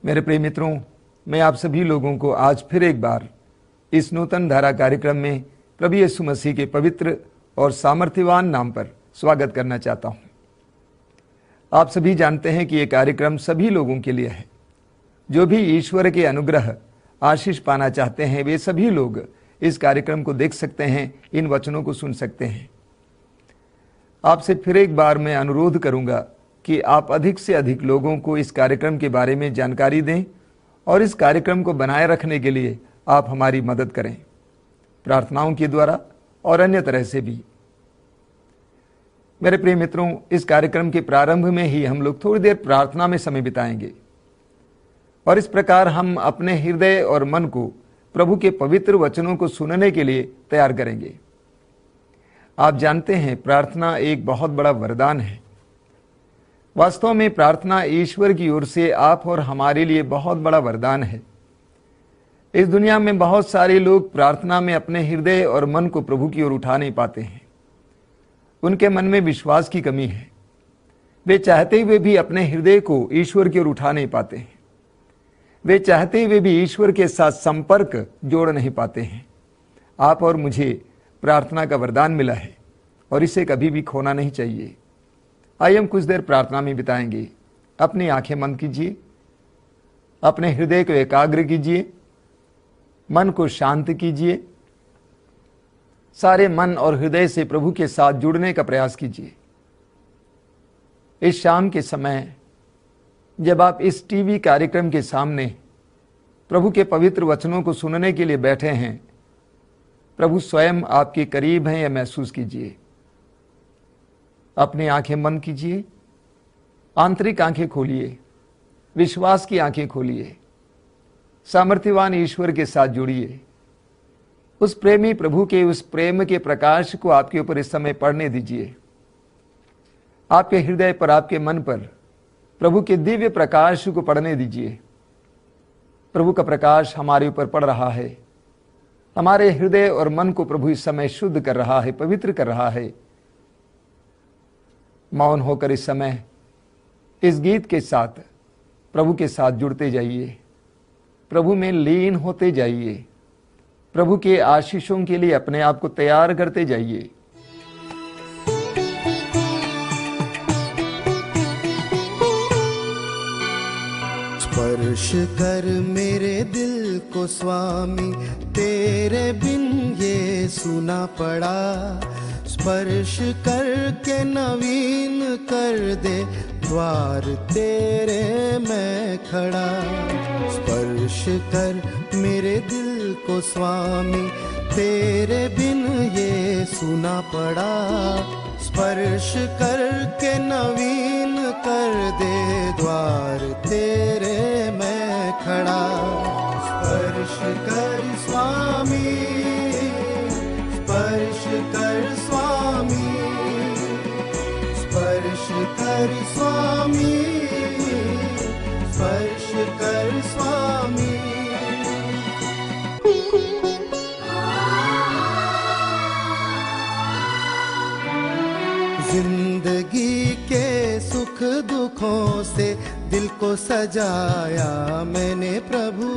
मेरे प्रिय मित्रों, मैं आप सभी लोगों को आज फिर एक बार इस नूतन धारा कार्यक्रम में प्रभु यीशु मसीह के पवित्र और सामर्थ्यवान नाम पर स्वागत करना चाहता हूं। आप सभी जानते हैं कि यह कार्यक्रम सभी लोगों के लिए है। जो भी ईश्वर के अनुग्रह आशीष पाना चाहते हैं, वे सभी लोग इस कार्यक्रम को देख सकते हैं, इन वचनों को सुन सकते हैं। आपसे फिर एक बार मैं अनुरोध करूंगा कि आप अधिक से अधिक लोगों को इस कार्यक्रम के बारे में जानकारी दें और इस कार्यक्रम को बनाए रखने के लिए आप हमारी मदद करें, प्रार्थनाओं के द्वारा और अन्य तरह से भी। मेरे प्रिय मित्रों, इस कार्यक्रम के प्रारंभ में ही हम लोग थोड़ी देर प्रार्थना में समय बिताएंगे और इस प्रकार हम अपने हृदय और मन को प्रभु के पवित्र वचनों को सुनने के लिए तैयार करेंगे। आप जानते हैं, प्रार्थना एक बहुत बड़ा वरदान है। वास्तव में प्रार्थना ईश्वर की ओर से आप और हमारे लिए बहुत बड़ा वरदान है। इस दुनिया में बहुत सारे लोग प्रार्थना में अपने हृदय और मन को प्रभु की ओर उठा नहीं पाते हैं। उनके मन में विश्वास की कमी है। वे चाहते हुए भी अपने हृदय को ईश्वर की ओर उठा नहीं पाते हैं। वे चाहते हुए भी ईश्वर के साथ संपर्क जोड़ नहीं पाते हैं। आप और मुझे प्रार्थना का वरदान मिला है और इसे कभी भी खोना नहीं चाहिए। आइए हम कुछ देर प्रार्थना में बिताएंगे। अपनी आंखें बंद कीजिए, अपने हृदय को एकाग्र कीजिए, मन को शांत कीजिए, सारे मन और हृदय से प्रभु के साथ जुड़ने का प्रयास कीजिए। इस शाम के समय जब आप इस टीवी कार्यक्रम के सामने प्रभु के पवित्र वचनों को सुनने के लिए बैठे हैं, प्रभु स्वयं आपके करीब हैं, यह महसूस कीजिए। अपनी आंखें बंद कीजिए, आंतरिक आंखें खोलिए, विश्वास की आंखें खोलिए, सामर्थ्यवान ईश्वर के साथ जुड़िए। उस प्रेमी प्रभु के उस प्रेम के प्रकाश को आपके ऊपर इस समय पड़ने दीजिए। आपके हृदय पर, आपके मन पर प्रभु के दिव्य प्रकाश को पड़ने दीजिए। प्रभु का प्रकाश हमारे ऊपर पड़ रहा है। हमारे हृदय और मन को प्रभु इस समय शुद्ध कर रहा है, पवित्र कर रहा है। मौन होकर इस समय इस गीत के साथ प्रभु के साथ जुड़ते जाइए, प्रभु में लीन होते जाइए, प्रभु के आशीषों के लिए अपने आप को तैयार करते जाइए। स्पर्श कर मेरे दिल को स्वामी, तेरे बिन ये सुना पड़ा। स्पर्श करके नवीन कर दे, द्वार तेरे मैं खड़ा। स्पर्श कर मेरे दिल को स्वामी, तेरे बिन ये सुना पड़ा। स्पर्श करके नवीन कर दे, द्वार तेरे मैं खड़ा। स्पर्श कर स्वामी, स्पर्श कर स्वामी, स्पर्श कर स्वामी, स्पर्श कर स्वामी। जिंदगी के सुख दुखों से दिल को सजाया मैंने प्रभु।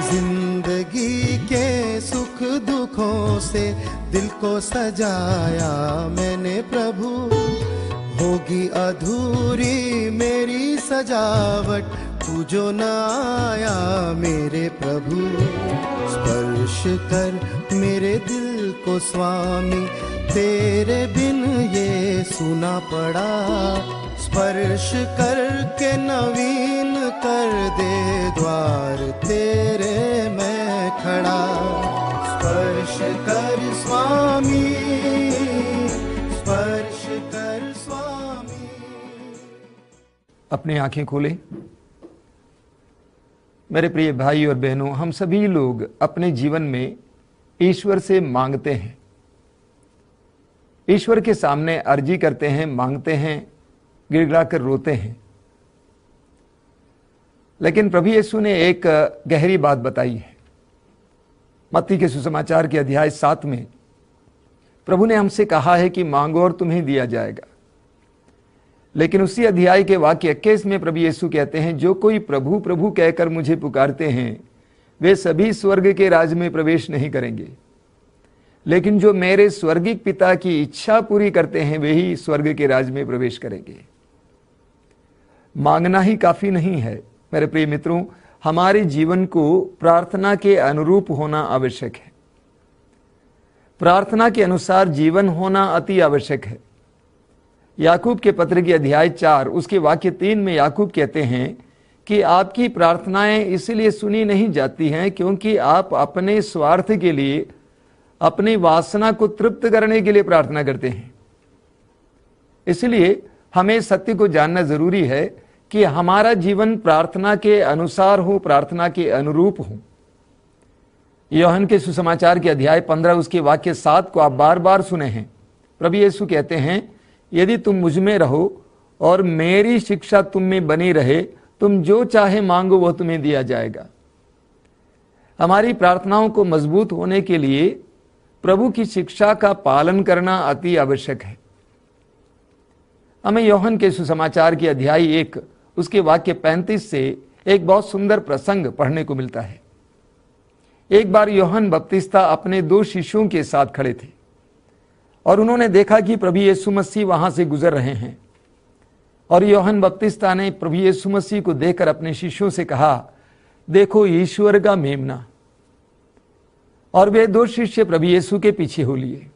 जिंदगी के सुख दुखों से दिल को सजाया मैंने प्रभु। होगी अधूरी मेरी सजावट, तू जो न आया मेरे प्रभु। स्पर्श कर मेरे दिल को स्वामी, तेरे बिन ये सुना पड़ा। स्पर्श करके नवीन कर दे, द्वार तेरे मैं खड़ा। स्पर्श कर स्वामी, स्पर्श कर स्वामी। अपनी आंखें खोलें। मेरे प्रिय भाई और बहनों, हम सभी लोग अपने जीवन में ईश्वर से मांगते हैं, ईश्वर के सामने अर्जी करते हैं, मांगते हैं, गिड़गिड़ाकर रोते हैं। लेकिन प्रभु यीशु ने एक गहरी बात बताई है। मत्ती के सुसमाचार के अध्याय 7 में प्रभु ने हमसे कहा है कि मांगो और तुम्हें दिया जाएगा, लेकिन उसी अध्याय के वाक्य 21 में प्रभु यीशु कहते हैं, जो कोई प्रभु प्रभु कहकर मुझे पुकारते हैं वे सभी स्वर्ग के राज में प्रवेश नहीं करेंगे, लेकिन जो मेरे स्वर्गिक पिता की इच्छा पूरी करते हैं वे ही स्वर्ग के राज में प्रवेश करेंगे। मांगना ही काफी नहीं है मेरे प्रिय मित्रों, हमारे जीवन को प्रार्थना के अनुरूप होना आवश्यक है। प्रार्थना के अनुसार जीवन होना अति आवश्यक है। याकूब के पत्र की अध्याय 4 उसके वाक्य 3 में याकूब कहते हैं कि आपकी प्रार्थनाएं इसलिए सुनी नहीं जाती हैं क्योंकि आप अपने स्वार्थ के लिए, अपनी वासना को तृप्त करने के लिए प्रार्थना करते हैं। इसलिए हमें सत्य को जानना जरूरी है कि हमारा जीवन प्रार्थना के अनुसार हो, प्रार्थना के अनुरूप हो। यूहन्ना के सुसमाचार के अध्याय 15 उसके वाक्य 7 को आप बार बार सुने हैं। प्रभु यीशु कहते हैं, यदि तुम मुझ में रहो और मेरी शिक्षा तुम में बनी रहे, तुम जो चाहे मांगो वह तुम्हें दिया जाएगा। हमारी प्रार्थनाओं को मजबूत होने के लिए प्रभु की शिक्षा का पालन करना अति आवश्यक है। हमें यूहन्ना के सुसमाचार के अध्याय 1 उसके वाक्य 35 से एक बहुत सुंदर प्रसंग पढ़ने को मिलता है। एक बार यूहन्ना बपतिस्ता अपने 2 शिष्यों के साथ खड़े थे और उन्होंने देखा कि प्रभु यीशु मसीह वहां से गुजर रहे हैं। और यूहन्ना बपतिस्ता ने प्रभु यीशु मसीह को देखकर अपने शिष्यों से कहा, देखो ईश्वर का मेमना। और वे 2 शिष्य प्रभु यीशु के पीछे हो लिए।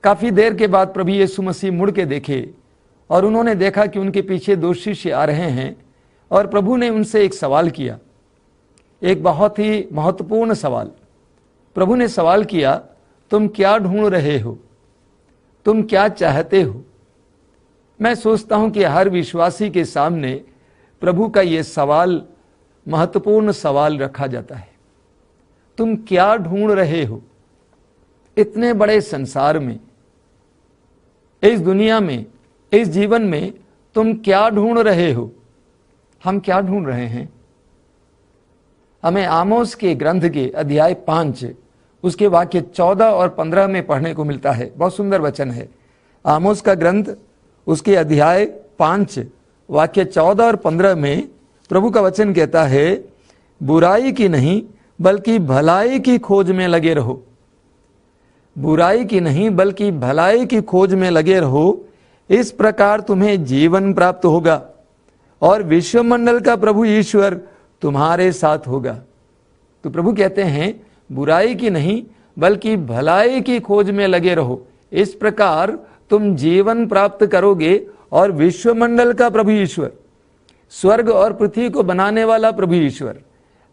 काफी देर के बाद प्रभु यीशु मसीह मुड़ के देखे और उन्होंने देखा कि उनके पीछे 2 शिष्य आ रहे हैं। और प्रभु ने उनसे एक सवाल किया, एक बहुत ही महत्वपूर्ण सवाल। प्रभु ने सवाल किया, तुम क्या ढूंढ रहे हो, तुम क्या चाहते हो? मैं सोचता हूं कि हर विश्वासी के सामने प्रभु का यह सवाल, महत्वपूर्ण सवाल रखा जाता है। तुम क्या ढूंढ रहे हो? इतने बड़े संसार में, इस दुनिया में, इस जीवन में तुम क्या ढूंढ रहे हो? हम क्या ढूंढ रहे हैं? हमें आमोस के ग्रंथ के अध्याय 5 उसके वाक्य 14 और 15 में पढ़ने को मिलता है। बहुत सुंदर वचन है। आमोस का ग्रंथ उसके अध्याय 5 वाक्य 14 और 15 में प्रभु का वचन कहता है, बुराई की नहीं बल्कि भलाई की खोज में लगे रहो। बुराई की नहीं बल्कि भलाई की खोज में लगे रहो, इस प्रकार तुम्हें जीवन प्राप्त होगा और विश्वमंडल का प्रभु ईश्वर तुम्हारे साथ होगा। तो प्रभु कहते हैं, बुराई की नहीं बल्कि भलाई की खोज में लगे रहो, इस प्रकार तुम जीवन प्राप्त करोगे और विश्वमंडल का प्रभु ईश्वर, स्वर्ग और पृथ्वी को बनाने वाला प्रभु ईश्वर,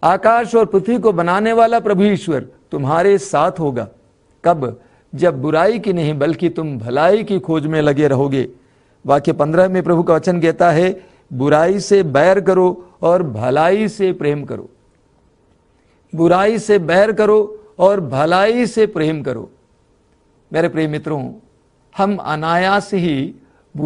आकाश और पृथ्वी को बनाने वाला प्रभु ईश्वर तुम्हारे साथ होगा। कब? जब बुराई की नहीं बल्कि तुम भलाई की खोज में लगे रहोगे। वाक्य 15 में प्रभु का वचन कहता है, बुराई से बैर करो और भलाई से प्रेम करो। बुराई से बैर करो और भलाई से प्रेम करो। मेरे प्रिय मित्रों, हम अनायास ही